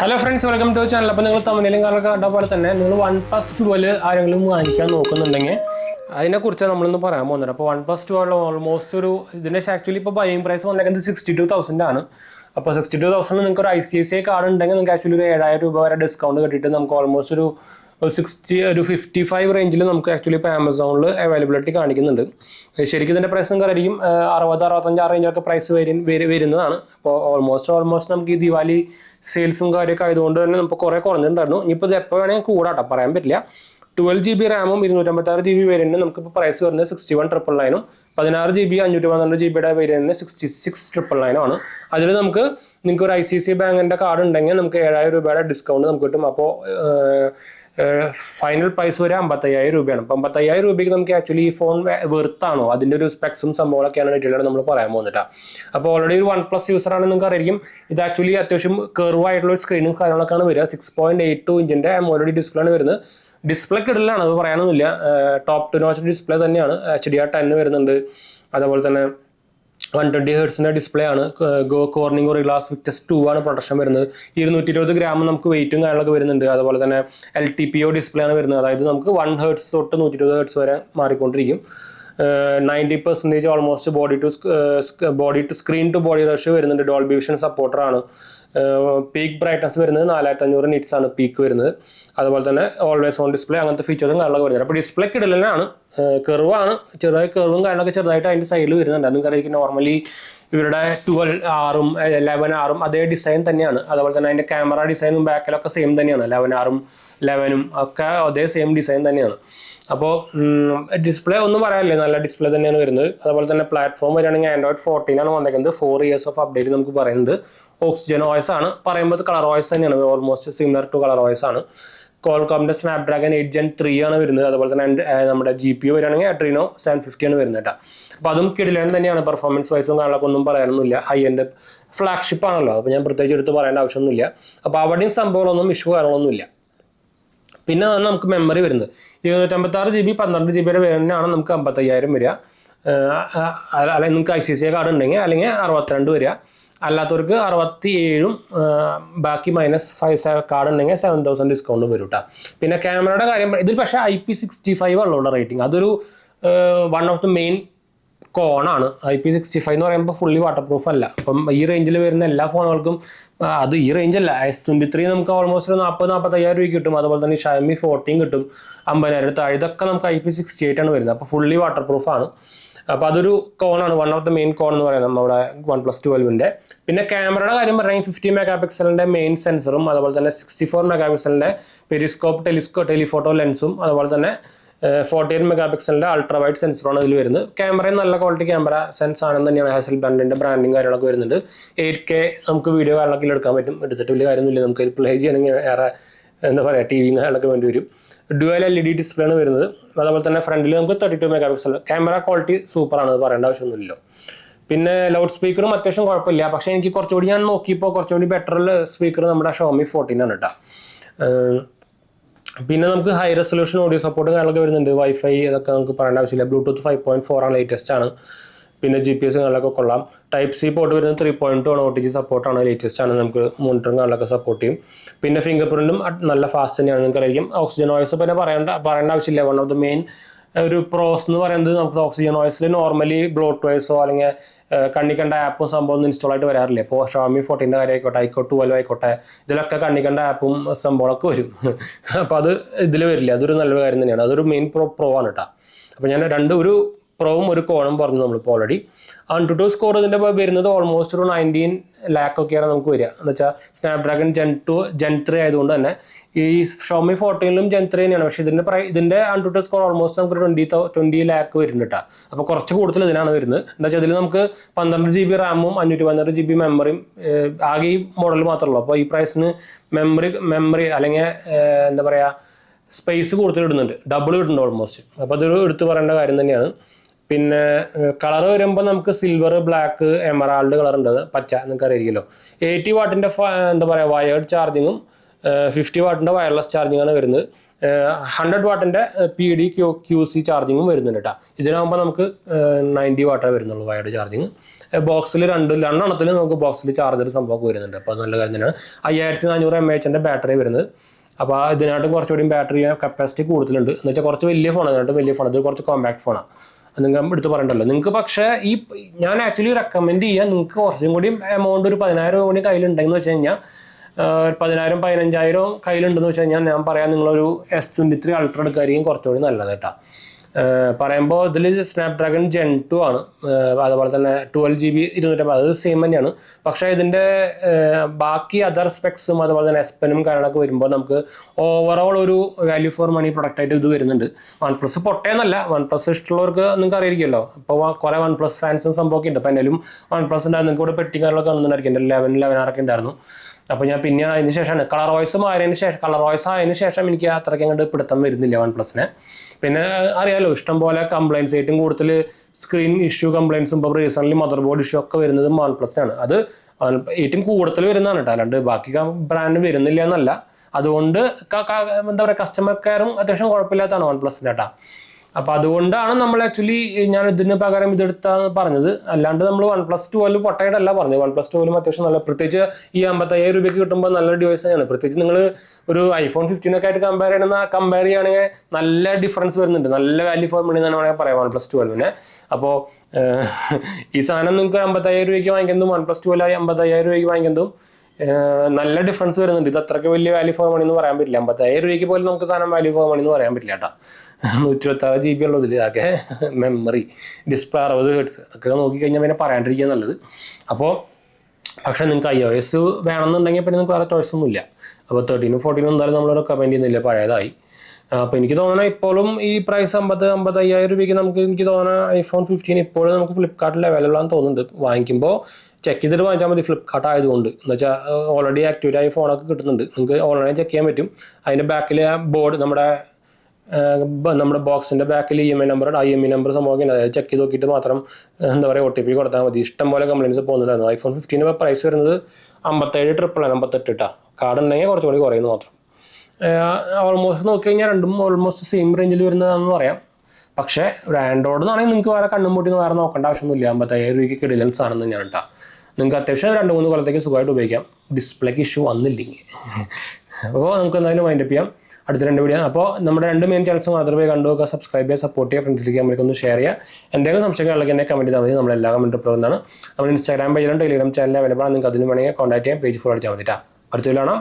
Hello friends, welcome to the channel. അപ്പോൾ നിങ്ങൾ തമിഴിലും കണ്ടപോലെ തന്നെ നിങ്ങൾ OnePlus 12 ആരെങ്കിലും വാങ്ങിക്കാൻ നോക്കുന്നുണ്ടെങ്കിൽ അതിനെക്കുറിച്ച് നമ്മളൊന്ന് പറയാൻ പോകുന്നത്. അപ്പോൾ OnePlus 12 ഓൾമോസ്റ്റ് ഒരു ഇതിൻ്റെ ആക്ച്വലി ഇപ്പോൾ ബൈയിങ് പ്രൈസ് വന്നേക്കുന്നത് 62,000 ആണ്. അപ്പോൾ 62,000 നിങ്ങൾക്ക് ഒരു ICICI കാർഡ് ഉണ്ടെങ്കിൽ നിങ്ങൾക്ക് ആക്ച്വലി ഒരു 7,000 രൂപ വരെ ഡിസ്കൗണ്ട് കിട്ടിയിട്ട് നമുക്ക് ഓൾമോസ്റ്റ് ഒരു 55 റേഞ്ചിൽ നമുക്ക് ആക്ച്വലി ഇപ്പോൾ ആമസോണിൽ അവൈലബിലിറ്റി കാണിക്കുന്നുണ്ട്. ശരിക്കും ഇതിൻ്റെ പ്രൈസ് നിങ്ങൾക്കറിയാം 60-65 റേഞ്ചൊക്കെ പ്രൈസ് വരുന്നതാണ്. അപ്പോൾ ഓൾമോസ്റ്റ് നമുക്ക് ഈ ദിവാലി സെയിൽസും കാര്യമൊക്കെ ആയതുകൊണ്ട് തന്നെ നമുക്ക് കുറേ കുറഞ്ഞിട്ടുണ്ടായിരുന്നു. ഇനിയിപ്പോൾ ഇത് എപ്പോൾ വേണമെങ്കിൽ കൂടാട്ടോ, പറയാൻ പറ്റില്ല. 12 GB റാമും 256 GB വേരിയൻറ്റിന് നമുക്കിപ്പോൾ പ്രൈസ് വരുന്നത് 61,999 16 GB 512 GB വേരിയൻറ്റിന് 66,999 ആണ്. അതിൽ നിങ്ങൾക്ക് ഒരു ICICI ബാങ്കിൻ്റെ കാർഡ് ഉണ്ടെങ്കിൽ നമുക്ക് 7,000 രൂപയുടെ ഡിസ്കൗണ്ട് നമുക്ക് കിട്ടും. അപ്പോൾ ഫൈനൽ പ്രൈസ് വരെ 55,000 രൂപയാണ്. അപ്പം 55,000 രൂപയ്ക്ക് നമുക്ക് ആക്ച്വലി ഈ ഫോൺ വെറുത്താണോ, അതിൻ്റെ ഒരു സ്പെക്സും സംഭവങ്ങളൊക്കെയാണ് ഡീറ്റെയിലാണ് നമ്മൾ പറയാൻ പോകുന്നത്. അപ്പോൾ ഓൾറെഡി ഒരു OnePlus യൂസർ ആണെന്ന് നിങ്ങൾക്ക് അറിയാം. ഇത് ആക്ച്വലി അത്യാവശ്യം കർവ് ആയിട്ടുള്ള ഒരു സ്ക്രീനും കാര്യങ്ങളൊക്കെയാണ് വരിക. 6.82 ഇഞ്ചിൻ്റെ AMOLED ഡിസ്പ്ലേ ആണ് വരുന്നത്. ഡിസ്പ്ലേ കിടലാണ്, അത് പറയാനൊന്നുമില്ല. ടോപ്പ് ടു നോച്ച് ഡിസ്പ്ലേ തന്നെയാണ്. HDR10 വരുന്നുണ്ട്. അതേപോലെ തന്നെ 120 Hz ഡിസ്പ്ലേ ആണ്. കോർണിംഗ് ഒരു ഗ്ലാസ് വിക്ടസ് 2 ആണ് പ്രൊട്ടക്ഷൻ വരുന്നത്. 220 ഗ്രാം നമുക്ക് വെയിറ്റും കാര്യങ്ങളൊക്കെ വരുന്നുണ്ട്. അതുപോലെ തന്നെ LTPO ഡിസ്പ്ലേ ആണ് വരുന്നത്. അതായത് നമുക്ക് 1 Hz തൊട്ട് 120 Hz വരെ മാറിക്കൊണ്ടിരിക്കും. 90% almost body to screen to body ratio വരുന്നുണ്ട്. ഡോൾബി വിഷൻ സപ്പോർട്ടറാണ്. പീക്ക് ബ്രൈറ്റ്നസ് വരുന്നത് 4500 നിറ്റ്സ് ആണ് പീക്ക് വരുന്നത്. അതുപോലെ തന്നെ ഓൾവേസ് ഓൺ ഡിസ്പ്ലേ, അങ്ങനത്തെ ഫീച്ചേഴ്സും കാര്യങ്ങളൊക്കെ വരുന്നത്. അപ്പോൾ ഡിസ്പ്ലേ കിടലാണ്, കർവാണ്, ചെറുതായി കർവും കാര്യങ്ങളൊക്കെ ചെറുതായിട്ട് അതിൻ്റെ സൈഡിൽ വരുന്നുണ്ട്. അത് നിങ്ങൾക്കറിയാം നോർമലി ഇവരുടെ 12R-ഉം 11R-ഉം അതേ ഡിസൈൻ തന്നെയാണ്. അതുപോലെ തന്നെ അതിൻ്റെ ക്യാമറ ഡിസൈനും ബാക്കിലൊക്കെ സെയിം തന്നെയാണ്. 11R-ഉം 11-ഉം ഒക്കെ അതേ സെയിം ഡിസൈൻ തന്നെയാണ്. അപ്പോൾ ഡിസ്പ്ലേ ഒന്നും പറയാനില്ലേ, നല്ല ഡിസ്പ്ലേ തന്നെയാണ് വരുന്നത്. അതുപോലെ തന്നെ പ്ലാറ്റ്ഫോം വരികയാണെങ്കിൽ Android 14 ആണ് വന്നേക്കുന്നത്. 4 years ഓഫ് അപ്ഡേറ്റ് നമുക്ക് പറയുന്നുണ്ട്. ഓക്സിജൻ OS ആണ് പറയുമ്പോൾ കളർ OS തന്നെയാണ്, almost similar to colour OS ആണ്. കോൾകോമിൻ്റെ സ്നാപ്ഡ്രാഗൺ 8 Gen 3 ആണ് വരുന്നത്. അതുപോലെ തന്നെ നമ്മുടെ GPU വരികയാണെങ്കിൽ Adreno 750 ആണ് വരുന്നത് കേട്ടോ. അപ്പോൾ അതും കിടിലൻ തന്നെയാണ്. പെർഫോമൻസ് വൈസും കാര്യങ്ങളൊക്കെ ഒന്നും പറയാനൊന്നുമില്ല. ഹൈ എൻഡ് ഫ്ലാഗ്ഷിപ്പ് ആണല്ലോ, അപ്പോൾ ഞാൻ പ്രത്യേകിച്ച് എടുത്ത് പറയേണ്ട ആവശ്യമൊന്നുമില്ല. അപ്പോൾ അവിടെയും സംഭവങ്ങളൊന്നും ഇഷ്യൂ കാര്യങ്ങളൊന്നുമില്ല. പിന്നെ നമുക്ക് മെമ്മറി വരുന്നത് 256 GB 12 GB വേരിയൻ്റാണ് നമുക്ക് 55,000 വരിക. അല്ലെങ്കിൽ നിങ്ങൾക്ക് ICICI കാർഡ് ഉണ്ടെങ്കിൽ അല്ലെങ്കിൽ 62 വരിക. അല്ലാത്തവർക്ക് 67-ഉം ബാക്കി -5 കാർഡ് ഉണ്ടെങ്കിൽ 7,000 ഡിസ്കൗണ്ട് വരും കേട്ടോ. പിന്നെ ക്യാമറയുടെ കാര്യം ഇതിൽ പക്ഷേ IP65 ഉള്ള റേറ്റിംഗ്, അതൊരു വൺ ഓഫ് ദി മെയിൻ കോണാണ്. IP65 എന്ന് പറയുമ്പോൾ ഫുള്ളി വാട്ടർ പ്രൂഫ് അല്ല. അപ്പം ഈ റേഞ്ചിൽ വരുന്ന എല്ലാ ഫോണുകൾക്കും അത് ഈ റേഞ്ചല്ല. S23 നമുക്ക് ഓൾമോസ്റ്റ് 40-45,000 രൂപ കിട്ടും. അതുപോലെ തന്നെ Xiaomi 14 കിട്ടും 50,000 താഴെ. ഇതൊക്കെ നമുക്ക് IP68 ആണ് വരുന്നത്. അപ്പോൾ ഫുള്ളി വാട്ടർ പ്രൂഫാണ്. അപ്പോൾ അതൊരു കോണാണ്, വൺ ഓഫ് ദ മെയിൻ കോൺ എന്ന് പറയുന്നത് നമ്മുടെ OnePlus 12-ന്റെ. പിന്നെ ക്യാമറയുടെ കാര്യം പറയുകയാണെങ്കിൽ 50 മെഗാപിക്സലിൻ്റെ മെയിൻ സെൻസറും അതുപോലെ തന്നെ 64 മെഗാപിക്സലിൻ്റെ പെരിസ്കോപ്പ് ടെലിഫോട്ടോ ലെൻസും അതുപോലെ തന്നെ 48 മെഗാപിക്സലിൻ്റെ അൾട്രാ വൈഡ് സെൻസറാണ് ഇതിൽ വരുന്നത്. ക്യാമറയും നല്ല ക്വാളിറ്റി ക്യാമറ സെൻസ് ആണെന്ന് തന്നെയാണ്. ഹാസൽ ബ്രാൻഡിൻ്റെ ബ്രാൻഡിങ് കാര്യങ്ങളൊക്കെ വരുന്നുണ്ട്. 8K നമുക്ക് വീഡിയോ കാര്യങ്ങളൊക്കെ എടുക്കാൻ പറ്റും. എടുത്തിട്ട് വലിയ കാര്യമൊന്നുമില്ല. നമുക്ക് പ്ലേ ചെയ്യണമെങ്കിൽ വേറെ എന്താ പറയുക ടിവിയും കാര്യങ്ങളൊക്കെ വേണ്ടി വരും. ഡ്യുവൽ LED ഡിസ്പ്ലേ ആണ് വരുന്നത്. അതുപോലെ തന്നെ ഫ്രണ്ടിൽ നമുക്ക് 32 മെഗാപിക്സൽ ക്യാമറ ക്വാളിറ്റി സൂപ്പറാണ്, പറയേണ്ട ആവശ്യമൊന്നുമില്ലല്ലോ. പിന്നെ ലൗഡ് സ്പീക്കറും അത്യാവശ്യം കുഴപ്പമില്ല. പക്ഷേ എനിക്ക് കുറച്ചുകൂടി ഞാൻ നോക്കിയപ്പോൾ കുറച്ചുകൂടി ബെറ്റർ സ്പീക്കർ നമ്മുടെ Xiaomi 14 ആണ് കേട്ടോ. പിന്നെ നമുക്ക് ഹൈ റെസൊല്യൂഷൻ ഓഡിയോ സപ്പോർട്ടും കാര്യങ്ങളൊക്കെ വരുന്നുണ്ട്. വൈഫൈ ഇതൊക്കെ നമുക്ക് പറയേണ്ട ആവശ്യമില്ല. ബ്ലൂടൂത്ത് 5.4 ആണ്, ലേറ്റസ്റ്റ് ആണ്. പിന്നെ GPS കാര്യങ്ങളൊക്കെ കൊള്ളാം. Type C പോർട്ട് വരുന്നത് 3.2 ആണ്. OTG സപ്പോർട്ടാണ്, ലേറ്റസ്റ്റ് ആണ്. നമുക്ക് മോണിറ്ററും കാര്യങ്ങളൊക്കെ സപ്പോർട്ട് ചെയ്യും. പിന്നെ ഫിംഗർ പ്രിൻറ്റും നല്ല ഫാസ്റ്റ് തന്നെയാണ്. നിങ്ങൾക്കറിയാം ഓക്സിജൻ OS പിന്നെ പറയേണ്ട ആവശ്യമില്ല. വൺ ഓഫ് ദ മെയിൻ ഒരു പ്രോസ് എന്ന് പറയുന്നത് നമുക്ക് ഓക്സിജൻ OSൽ നോർമലി ബ്ലോട്ട് വൈസോ അല്ലെങ്കിൽ കണ്ണിക്കണ്ട ആപ്പും സംഭവം ഒന്നും ഇൻസ്റ്റാൾ ആയിട്ട് വരാറില്ല. ഇപ്പോൾ Xiaomi 14-ന്റെ കാര്യം ആയിക്കോട്ടെ, iQOO 12 ആയിക്കോട്ടെ, ഇതിലൊക്കെ കണ്ണിക്കണ്ട ആപ്പും സംഭവങ്ങളൊക്കെ വരും. അപ്പോൾ അത് ഇതിൽ വരില്ല. അതൊരു നല്ലൊരു കാര്യം തന്നെയാണ്. അതൊരു മെയിൻ പ്രോ ആണ് കേട്ടോ. അപ്പോൾ ഞാൻ ഒരു പ്രോവും ഒരു കോണും പറഞ്ഞു നമ്മളിപ്പോൾ ഓൾറെഡി. AnTuTu സ്കോർ ഇതിൻ്റെ വരുന്നത് ഓൾമോസ്റ്റ് ഒരു 19 lakh ഒക്കെയാണ് നമുക്ക് വരിക. എന്ന് വെച്ചാൽ സ്നാപ്ഡ്രാഗൺ Gen 3 ആയതുകൊണ്ട് തന്നെ ഈ Xiaomi 14-ലും Gen 3 തന്നെയാണ്. പക്ഷേ ഇതിൻ്റെ AnTuTu സ്കോർ ഓൾമോസ്റ്റ് നമുക്ക് 20 lakh വരുന്നുണ്ട് കേട്ടോ. അപ്പോൾ കുറച്ച് കൂടുതൽ ഇതിനാണ് വരുന്നത്. എന്താ വെച്ചാൽ ഇതിൽ നമുക്ക് 12 GB റാമും 512 GB മെമ്മറിയും ആകെ ഈ മോഡൽ മാത്രമേ ഉള്ളൂ. അപ്പോൾ ഈ പ്രൈസിന് മെമ്മറി അല്ലെങ്കിൽ എന്താ പറയുക സ്പേസ് കൂടുതൽ ഇടുന്നുണ്ട്, ഡബിൾ ഇടുന്നുണ്ട് ഓൾമോസ്റ്റ്. അപ്പോൾ അതൊരു എടുത്ത് പറയേണ്ട കാര്യം തന്നെയാണ്. പിന്നെ കളർ വരുമ്പോൾ നമുക്ക് സിൽവർ, ബ്ലാക്ക്, എമറാൾഡ് കളർ ഉണ്ട്, പച്ച നിങ്ങൾക്ക് അറിയില്ലല്ലോ. 80 വാട്ടിൻ്റെ എന്താ പറയുക വയേർഡ് ചാർജിങ്ങും 50 വാട്ടിൻ്റെ വയർലെസ് ചാർജിങ് ആണ് വരുന്നത്. 100 വാട്ടിൻ്റെ QC ചാർജിങ്ങും വരുന്നുണ്ട് കേട്ടോ. ഇതിനാകുമ്പോൾ നമുക്ക് 90 വാട്ടേ വരുന്നുള്ളൂ വയർഡ് ചാർജിങ്. ബോക്സിൽ രണ്ടെണ്ണത്തിൽ നമുക്ക് ബോക്സിൽ ചാർജർ സംഭവമൊക്കെ വരുന്നുണ്ട്. അപ്പോൾ നല്ല കാര്യം തന്നെയാണ്. 5400 mAh ബാറ്ററി വരുന്നത്. അപ്പോൾ ഇതിനായിട്ടും കുറച്ചുകൂടി ബാറ്ററി കപ്പാസിറ്റി കൂടുതലുണ്ട്. എന്ന് വെച്ചാൽ കുറച്ച് വലിയ ഫോണാണ്, ഇതിനായിട്ട് വലിയ ഫോൺ, ഇത് കുറച്ച് കോമ്പാക്ട് ഫോണാണ്, നിങ്ങൾ എടുത്ത് പറയണ്ടല്ലോ നിങ്ങൾക്ക്. പക്ഷേ ഞാൻ ആക്ച്വലി റെക്കമെൻഡ് ചെയ്യാം നിങ്ങൾക്ക് കുറച്ചും കൂടി എമൗണ്ട് ഒരു 10,000 രൂപ കൂടി കയ്യിലുണ്ടെന്ന് വെച്ച് കഴിഞ്ഞാൽ 10,000 15,000 കയ്യിലുണ്ടെന്ന് വെച്ച് കഴിഞ്ഞാൽ ഞാൻ പറയാം നിങ്ങളൊരു S23 അൾട്ര എടുക്കുകയായിരിക്കും കുറച്ചുകൂടി നല്ലത് കേട്ടോ. പറയുമ്പോൾ ഇതിൽ സ്നാപ്ഡ്രാഗൺ Gen 2 ആണ്, അതുപോലെ തന്നെ 12GB 250, അത് സെയിം തന്നെയാണ്. പക്ഷേ ഇതിൻ്റെ ബാക്കി അതർ സ്പെക്സും അതുപോലെ തന്നെ എസ്പെനും കാര്യങ്ങളൊക്കെ വരുമ്പോൾ നമുക്ക് ഓവറോൾ ഒരു വാല്യൂ ഫോർ മണി പ്രൊഡക്റ്റായിട്ട് ഇത് വരുന്നുണ്ട്. OnePlus പൊട്ടേന്നല്ല, OnePlus ഇഷ്ടമുള്ളവർക്ക് നിങ്ങൾക്ക് അറിയിക്കുമല്ലോ. ഇപ്പോൾ കുറേ OnePlus ഫാൻസും സംഭവമൊക്കെ ഉണ്ട്. അപ്പോൾ എന്നാലും OnePlus ഉണ്ടായിരുന്നു, നിങ്ങൾക്ക് ഇവിടെ പെട്ടി കാര്യങ്ങളൊക്കെ കാണുന്നുണ്ടായിരിക്കും. എൻ്റെ 11 ഉണ്ടായിരുന്നു. അപ്പോൾ ഞാൻ പിന്നെ അതിന് ശേഷമാണ് കളർ വോയിസ് ആയതിനു ശേഷം എനിക്ക് അത്രയ്ക്ക് അങ്ങോട്ട് പിടുത്തം വരുന്നില്ല OnePlusനെ. പിന്നെ അറിയാലോ ഇഷ്ടം പോലെ കംപ്ലൈൻറ്റ്സ്, ഏറ്റവും കൂടുതൽ സ്ക്രീൻ ഇഷ്യൂ കംപ്ലൈൻറ്റ്സും ഇപ്പോൾ റീസെൻ്റ്ലി മദർ ബോർഡ് ഇഷ്യൂ ഒക്കെ വരുന്നത് OnePlusനാണ്. അത് ഏറ്റവും കൂടുതൽ വരുന്നതാണ് കേട്ടോ, അല്ലാണ്ട് ബാക്കി ബ്രാൻഡ് വരുന്നില്ല എന്നല്ല. അതുകൊണ്ട് എന്താ പറയുക, കസ്റ്റമർ കെയറും അത്യാവശ്യം കുഴപ്പമില്ലാത്തതാണ് OnePlusൻ്റെ കേട്ടോ. അപ്പോൾ അതുകൊണ്ടാണ് നമ്മൾ ആക്ച്വലി ഞാൻ ഇതിന് പകരം ഇതെടുത്താന്ന് പറഞ്ഞത്. അല്ലാണ്ട് നമ്മൾ OnePlus 12 പൊട്ടയടല്ല പറഞ്ഞത്. OnePlus 12 അത്യാവശ്യം നല്ല, പ്രത്യേകിച്ച് ഈ 55,000 രൂപയ്ക്ക് കിട്ടുമ്പോൾ നല്ലൊരു ഡിവൈസ് തന്നെയാണ്. പ്രത്യേകിച്ച് നിങ്ങൾ ഒരു iPhone 15 ഒക്കെ ആയിട്ട് കമ്പയർ ചെയ്യുകയാണെങ്കിൽ നല്ല ഡിഫറൻസ് വരുന്നുണ്ട്, നല്ല വാല്യൂ ഫോർ മണി എന്നാണ് വേണമെങ്കിൽ പറയാം OnePlus 12നെ. അപ്പോൾ ഈ സാധനം നിങ്ങൾക്ക് 55,000 രൂപയ്ക്ക് വാങ്ങിക്കുന്നതും OnePlus 12 55,000 രൂപയ്ക്ക് വാങ്ങിക്കുന്നതും നല്ല ഡിഫറൻസ് വരുന്നുണ്ട്. ഇത് അത്രയ്ക്ക് വലിയ വാല്യൂ ഫോർ മണി എന്ന് പറയാൻ പറ്റില്ല. 55,000 രൂപയ്ക്ക് പോലും നമുക്ക് സാധനം വാല്യൂ ഫോർ മണി എന്ന് പറയാൻ പറ്റില്ല കേട്ടോ. 126 GB ഉള്ളതിൽ ആകെ മെമ്മറി, ഡിസ്പ്ലേ 60 Hz ഒക്കെ നോക്കിക്കഴിഞ്ഞാൽ പിന്നെ പറയാണ്ടിരിക്കുക നല്ലത്. അപ്പോൾ പക്ഷേ നിങ്ങൾക്ക് iOS വേണമെന്നുണ്ടെങ്കിൽ പിന്നെ നിങ്ങൾക്ക് വേറെ ചോയ്സ് ഒന്നുമില്ല. അപ്പോൾ 13 14 എന്തായാലും നമ്മൾ റെക്കമെൻഡ് ചെയ്യുന്നില്ല, പഴയതായി. അപ്പോൾ എനിക്ക് തോന്നുന്നത് ഇപ്പോഴും ഈ പ്രൈസ് 55,000 രൂപയ്ക്ക് എനിക്ക് തോന്നുന്നത് iPhone 15 ഇപ്പോഴും നമുക്ക് ഫ്ലിപ്കാർട്ടിൽ അവൈലബിൾ ആണെന്ന് തോന്നുന്നുണ്ട്. വാങ്ങിക്കുമ്പോൾ ചെക്ക് ചെയ്തിട്ട് വാങ്ങിച്ചാൽ മതി, ഫ്ലിപ്കാർട്ട് ആയതുകൊണ്ട്. എന്ന് വെച്ചാൽ ഓൾറെഡി ആക്ടിവേറ്റ് ആയ ഫോണൊക്കെ കിട്ടുന്നുണ്ട്, നിങ്ങൾക്ക് ഓൺലൈൻ ചെക്ക് ചെയ്യാൻ പറ്റും. അതിൻ്റെ ബാക്കിൽ ബോർഡ് നമ്മുടെ ബോക്സിൻ്റെ ബാക്കിൽ EMI നമ്പർ സംഭവമൊക്കെ ഉണ്ട്. അതായത് ചെക്ക് ചെയ്ത് നോക്കിയിട്ട് മാത്രം എന്താ പറയുക OTP കൊടുത്താൽ മതി. ഇഷ്ടംപോലെ കംപ്ലയിൻസ് പോകുന്നുണ്ടായിരുന്നു. iPhone 15 ഇപ്പോൾ പ്രൈസ് വരുന്നത് 57,998 കേട്ടോ. കാർഡ് ഉണ്ടെങ്കിൽ കുറച്ചുകൂടി കുറയുന്നു മാത്രം. ഓൾമോസ്റ്റ് നോക്കിക്കഴിഞ്ഞാൽ രണ്ടും ഓൾമോസ്റ്റ് സെയിം റേഞ്ചിൽ വരുന്നതാണെന്ന് പറയാം. പക്ഷേ ഒരു ആൻഡ്രോയിഡ് എന്നാണെങ്കിൽ നിങ്ങൾക്ക് വേറെ കണ്ണും പൊട്ടി വേറെ നോക്കേണ്ട ആവശ്യമൊന്നുമില്ല. 55,000 രൂപയ്ക്ക് കിടിലൻ സാധനം തന്നെയാണ് കേട്ടോ. നിങ്ങൾക്ക് അത്യാവശ്യം 2-3 കൊല്ലത്തേക്ക് സുഖമായിട്ട് ഉപയോഗിക്കാം, ഡിസ്പ്ലേക്ക് ഇഷ്യൂ വന്നില്ലെങ്കിൽ. അപ്പോൾ നമുക്ക് എന്തായാലും വൈൻഡപ്പ് ചെയ്യാം. അടുത്ത 2 വീഡിയോ. അപ്പോൾ നമ്മുടെ 2 മെയിൻ ചാനൽസ് മാത്രമേ കണ്ടുവെക്കുക, സബ്സ്ക്രൈബ് ചെയ്യുക, സപ്പോർട്ട് ചെയ്യുക, ഫ്രണ്ട്സിലേക്ക് നമ്മൾക്കൊന്ന് ഷെയർ ചെയ്യുക. എന്തെങ്കിലും സംശയങ്ങളൊക്കെ എന്നെ കമൻറ്റ് ചെയ്താൽ മതി, നമ്മളെല്ലാ കമൻറ്റ് റിപ്ലൈ ചെയ്യുന്നതാണ്. നമ്മൾ ഇൻസ്റ്റാഗ്രാം പേജിലും ടെലിഗ്രാം ചാനലിൽ അവൈലബിൾ ആണ്, നിങ്ങൾക്ക് അതിന് വേണമെങ്കിൽ കോൺടാക്ട് ചെയ്യാം. പേജ് ഫോളോ അടിച്ചാൽ മതി കേട്ടോ. അടുത്ത വീഡിയോ കാണാം.